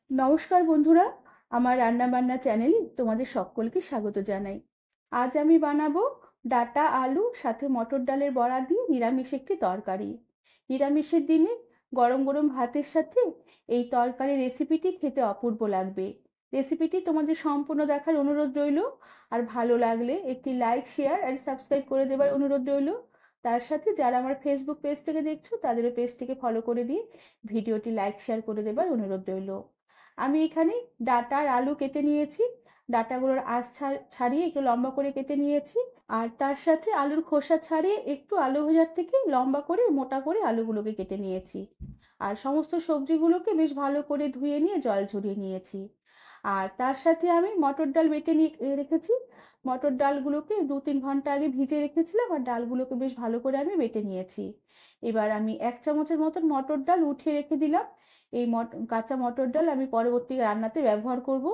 নমস্কার বন্ধুরা, আমার রান্নাবান্না চ্যানেলে তোমাদের সকলকে স্বাগত জানাই। আজ আমি বানাবো ডাঁটা আলু সাথে মটর ডালের বড়া দিয়ে নিরামিষ একটি তরকারি। নিরামিষের দিনে গরম গরম ভাতের সাথে এই তরকারি রেসিপিটি খেতে অপূর্ব লাগবে। রেসিপিটি তোমাদের সম্পূর্ণ দেখার অনুরোধ রইল, আর ভালো লাগলে একটি লাইক, শেয়ার আর সাবস্ক্রাইব করে দেবার অনুরোধ রইল। তার সাথে যারা আমার ফেসবুক পেজ থেকে দেখছো তাদেরও পেজটিকে ফলো করে দিয়ে ভিডিওটি লাইক শেয়ার করে দেবার অনুরোধ রইল। আমি এখানে ডাঁটা আর আলু কেটে নিয়েছি। ডাঁটাগুলোর আঁশ ছাড়িয়ে একটু লম্বা করে কেটে নিয়েছি, আর তার সাথে আলুর খোসা ছাড়িয়ে একটু আলু ভাজার থেকে লম্বা করে মোটা করে আলুগুলোকে কেটে নিয়েছি। আর সমস্ত সবজিগুলোকে বেশ ভালো করে ধুয়ে নিয়ে জল ঝরিয়ে নিয়েছি। আর তার সাথে আমি মটর ডাল বেটে নিয়ে রেখেছি। মটর ডালগুলোকে 2-3 ঘন্টা আগে ভিজে রেখেছিলাম, আর ডালগুলোকে বেশ ভালো করে আমি বেটে নিয়েছি। এবার আমি 1 চামচের মতন মটর ডাল উঠিয়ে রেখে দিলাম। এই কাঁচা মটর ডাল আমি পরবর্তী রান্নাতে ব্যবহার করব।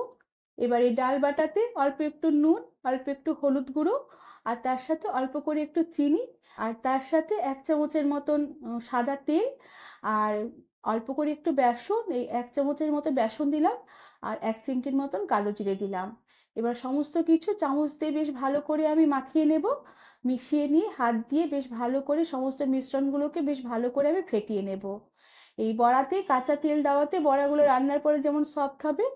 এবার এই ডাল বাটাতে অল্প একটু নুন, অল্প একটু হলুদ গুঁড়ো, আর তার সাথে অল্প করে একটু চিনি, আর তার সাথে 1 চামচের মতন সাদা তেল, আর অল্প করে একটু বেসন, এই 1 চামচের মতো বেসন দিলাম, আর 1 চিমটির মতন কালো জিরে দিলাম। এবার সমস্ত কিছু চামচ দিয়ে বেশ ভালো করে আমি মাখিয়ে নেব। মিশিয়ে নিয়ে হাত দিয়ে বেশ ভালো করে সমস্ত মিশ্রণগুলোকে বেশ ভালো করে আমি ফেটিয়ে নেব। এই বড়াতে কাঁচা তেল দেওয়াতে বড়াগুলো রান্নার পরে যেমন সফট হবে,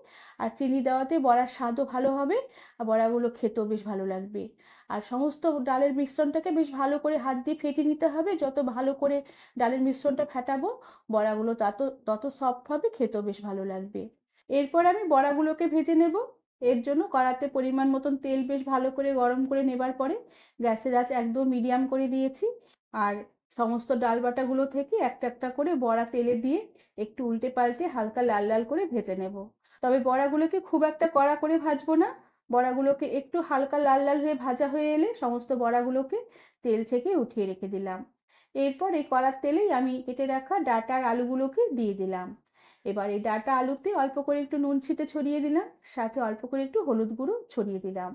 আর চিনি দেওয়াতে বড়ার স্বাদও ভালো হবে, আর বড়াগুলো খেতেও বেশ ভালো লাগবে। আর সমস্ত ডালের মিশ্রণটাকে বেশ ভালো করে হাত দিয়ে ফেটিয়ে নিতে হবে। যত ভালো করে ডালের মিশ্রণটা ফেটাবো, বড়াগুলো তত তত সফট হবে, খেতেও বেশ ভালো লাগবে। এরপর আমি বড়াগুলোকে ভেজে নেব। এর জন্য কড়াতে পরিমাণ মতন তেল বেশ ভালো করে গরম করে নেবার পরে গ্যাসের আঁচ একদম মিডিয়াম করে দিয়েছি। আর সমস্ত ডাল বাটাগুলো থেকে একটা একটা করে বড়া তেলে দিয়ে একটু উল্টে পাল্টে হালকা লাল লাল করে ভেজে নেব। তবে বড়াগুলোকে খুব একটা কড়া করে ভাজবো না। বড়াগুলোকে একটু হালকা লাল লাল হয়ে ভাজা হয়ে এলে সমস্ত বড়াগুলোকে তেল থেকে উঠিয়ে রেখে দিলাম। এরপর এই কড়ার তেলেই আমি কেটে রাখা ডাঁটা আর আলুগুলোকে দিয়ে দিলাম। এবার এই ডাঁটা আলুতে অল্প করে একটু নুন ছিটে ছড়িয়ে দিলাম, সাথে অল্প করে একটু হলুদ গুঁড়ো ছড়িয়ে দিলাম।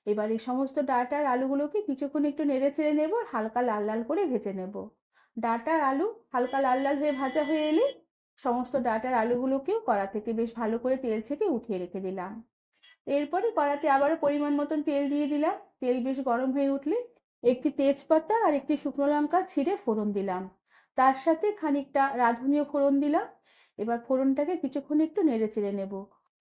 এবার এই সমস্ত ডাঁটা আর আলুগুলোকে কিছুক্ষণ একটু নেড়ে চেড়ে নেব, আর হালকা লাল লাল করে ভেজে নেব। ডাঁটা আর আলু হালকা লাল লাল হয়ে ভাজা হয়ে এলে সমস্ত ডাঁটা আর আলুগুলোকেও কড়া থেকে বেশ ভালো করে তেল ছেঁকে উঠিয়ে রেখে দিলাম। এরপরে কড়াতে আবারও পরিমাণ মতন তেল দিয়ে দিলাম। তেল বেশ গরম হয়ে উঠলে একটি তেজপাতা আর একটি শুকনো লঙ্কা ছিঁড়ে ফোড়ন দিলাম। তার সাথে খানিকটা রাঁধুনিও ফোড়ন দিলাম। এবার ফোড়নটাকে কিছুক্ষণ একটু নেড়ে চেড়ে নেব।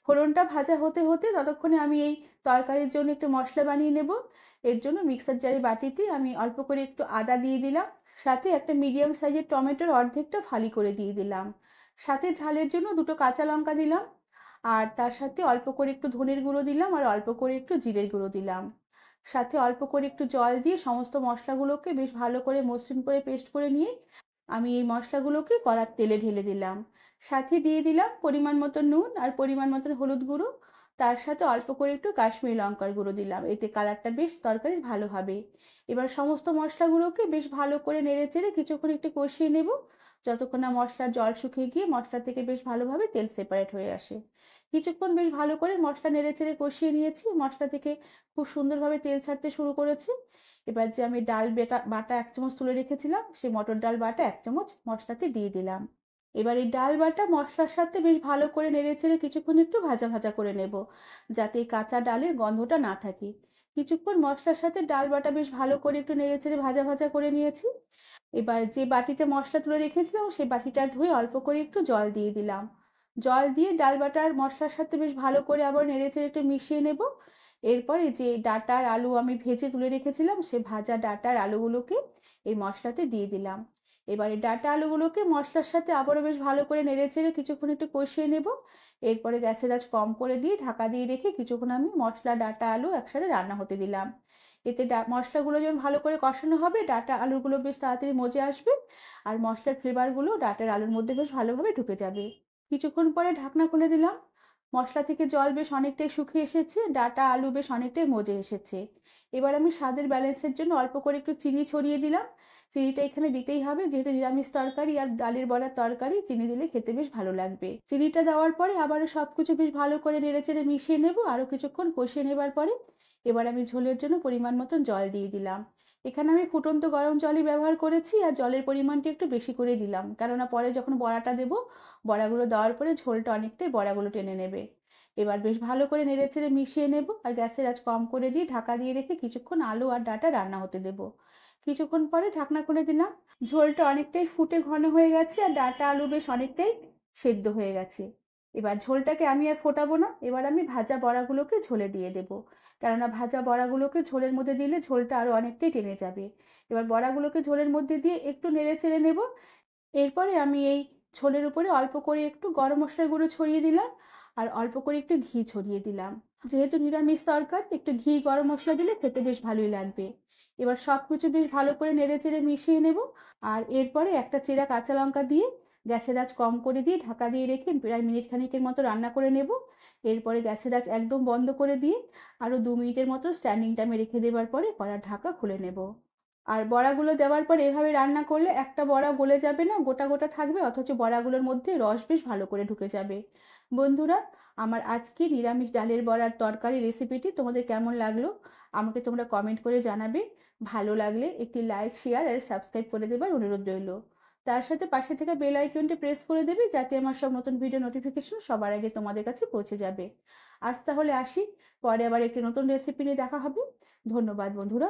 ফোড়নটা ভাজা হতে হতে ততক্ষণে আমি এই তরকারির জন্য একটু মশলা বানিয়ে নেব। এর জন্য মিক্সার জারে বাটিতে আমি অল্প করে একটু আদা দিয়ে দিলাম, সাথে একটা মিডিয়াম সাইজের টমেটোর অর্ধেকটা ফালি করে দিয়ে দিলাম, সাথে ঝালের জন্য দুটো কাঁচা লঙ্কা দিলাম, আর তার সাথে অল্প করে একটু ধনের গুঁড়ো দিলাম, আর অল্প করে একটু জিরের গুঁড়ো দিলাম। সাথে অল্প করে একটু জল দিয়ে সমস্ত মশলাগুলোকে বেশ ভালো করে মসৃণ করে পেস্ট করে নিয়ে আমি এই মশলাগুলোকে কড়ার তেলে ঢেলে দিলাম। সাথে দিয়ে দিলাম পরিমাণ মতো নুন আর পরিমাণ মতো হলুদ গুঁড়ো। তার সাথে অল্প করে একটু কাশ্মীরি লঙ্কার গুঁড়ো দিলাম, এতে কালারটা বেশ তরকারির ভালো হবে। এবার সমস্ত মশলাগুলোকে বেশ ভালো করে নেড়ে চেড়ে কিছুক্ষণ একটু কষিয়ে নেব, যতক্ষণ না মশলার জল শুকিয়ে গিয়ে মশলা থেকে বেশ ভালোভাবে তেল সেপারেট হয়ে আসে। কিছুক্ষণ বেশ ভালো করে মশলা নেড়ে চেড়ে কষিয়ে নিয়েছি। মশলা থেকে খুব সুন্দরভাবে তেল ছাড়তে শুরু করেছে। এবার যে আমি ডাল বাটা 1 চামচ তুলে রেখেছিলাম, সেই মটর ডাল বাটা 1 চামচ মশলাতে দিয়ে দিলাম। এবার এই ডাল বাটা মশলার সাথে বেশ ভালো করে নেড়ে চেড়ে কিছুক্ষণ একটু ভাজা ভাজা করে নেব, যাতে এই কাঁচা ডালের গন্ধটা না থাকে। কিছুক্ষণ মশলার সাথে ডাল বাটা বেশ ভালো করে একটু নেড়ে চেড়ে ভাজা ভাজা করে নিয়েছি। এবার যে বাটিতে মশলা তুলে রেখেছিলাম সেই বাটিটা ধুয়ে অল্প করে একটু জল দিয়ে দিলাম। জল দিয়ে ডাল বাটার মশলার সাথে বেশ ভালো করে আবার নেড়েচেড়ে একটু মিশিয়ে নেব। এরপরে যে ডাঁটা আর আলু আমি ভেজে তুলে রেখেছিলাম, সে ভাজা ডাঁটা আর আলুগুলোকে এই মশলাতে দিয়ে দিলাম। এবারে ডাঁটা আলুগুলোকে মশলার সাথে আবারও বেশ ভালো করে নেড়েচেড়ে কিছুক্ষণ একটু কষিয়ে নেব। এরপরে গ্যাসের আঁচ কম করে দিয়ে ঢাকা দিয়ে রেখে কিছুক্ষণ আমি মশলা ডাঁটা আলু একসাথে রান্না হতে দিলাম। এতে মশলাগুলো যখন ভালো করে কষানো হবে, ডাঁটা আলুগুলো বেশ তাড়াতাড়ি মজে আসবে, আর মশলার ফ্লেভারগুলো ডাঁটার আলুর মধ্যে বেশ ভালোভাবে ঢুকে যাবে। কিছুক্ষণ পরে ঢাকনা খুলে দিলাম। মশলা থেকে জল বেশ অনেকটাই শুকিয়ে এসেছে, ডাঁটা আলু বেশ অনেকটাই মজে এসেছে। এবার আমি স্বাদের ব্যালেন্সের জন্য অল্প করে একটু চিনি ছড়িয়ে দিলাম। চিনিটা এখানে দিতেই হবে, যেহেতু নিরামিষ তরকারি আর ডালের বড়ার তরকারি, চিনি দিলে খেতে বেশ ভালো লাগবে। চিনিটা দেওয়ার পরে আবারও সবকিছু বেশ ভালো করে নেড়েচেড়ে মিশিয়ে নেব। আরও কিছুক্ষণ কষিয়ে নেবার পরে এবার আমি ঝোলের জন্য পরিমাণ মতন জল দিয়ে দিলাম। এখানে আমি ফুটন্ত গরম জলই ব্যবহার করেছি, আর জলের পরিমাণটি একটু বেশি করে দিলাম, কেননা পরে যখন বড়াটা দেবো বড়াগুলো দেওয়ার পরে ঝোলটা অনেকটাই বড়াগুলো টেনে নেবে। এবার বেশ ভালো করে নেড়েচেড়ে মিশিয়ে নেব আর গ্যাসের আঁচ কম করে দিয়ে ঢাকা দিয়ে রেখে কিছুক্ষণ আলু আর ডাঁটা রান্না হতে দেব। কিছুক্ষণ পরে ঢাকনা খুলে দিলাম। ঝোলটা অনেকটাই ফুটে ঘন হয়ে গেছে আর ডাঁটা আলু বেশ অনেকটাই সেদ্ধ হয়ে গেছে। এবার ঝোলটাকে আমি আর ফোটাবো না, এবার আমি ভাজা বড়াগুলোকে ঝোলে দিয়ে দেব। কেননা ভাজা বড়াগুলোকে ঝোলের মধ্যে দিলে ঝোলটা আরও অনেকটাই টেনে যাবে। এবার বড়াগুলোকে ঝোলের মধ্যে দিয়ে একটু নেড়ে চেড়ে নেব। এরপরে আমি এই ঝোলের উপরে অল্প করে একটু গরম মশলার গুঁড়ো ছড়িয়ে দিলাম আর অল্প করে একটু ঘি ছড়িয়ে দিলাম। যেহেতু নিরামিষ তরকারি একটু ঘি গরম মশলা দিলে খেতে বেশ ভালোই লাগবে। এবার সব কিছু বেশ ভালো করে নেড়ে চেড়ে মিশিয়ে নেব আর এরপরে একটা চেরা কাঁচা লঙ্কা দিয়ে গ্যাসের আঁচ কম করে দিয়ে ঢাকা দিয়ে রেখে প্রায় মিনিট খানিকের মতো রান্না করে নেব। এরপরে গ্যাসের আঁচ একদম বন্ধ করে দিয়ে আরও 2 মিনিটের মতো স্ট্যান্ডিং টাইমে রেখে দেওয়ার পরে কড়ার ঢাকা খুলে নেব। আর বড়াগুলো দেওয়ার পর এভাবে রান্না করলে একটা বড়া গলে যাবে না, গোটা গোটা থাকবে, অথচ বড়াগুলোর মধ্যে রস বেশ ভালো করে ঢুকে যাবে। বন্ধুরা, আমার আজকে নিরামিষ ডালের বড়ার তরকারি রেসিপিটি তোমাদের কেমন লাগলো আমাকে তোমরা কমেন্ট করে জানাবে। ভালো লাগলে একটি লাইক, শেয়ার আর সাবস্ক্রাইব করে দেবার অনুরোধ রইল। তার সাথে পাশে থাকা বেল আইকনটি প্রেস করে দেবে যাতে আমার সব নতুন ভিডিও নোটিফিকেশন সবার আগে তোমাদের কাছে পৌঁছে যাবে। আজ তাহলে আসি, পরে আবার একটি নতুন রেসিপি নিয়ে দেখা হবে। ধন্যবাদ বন্ধুরা।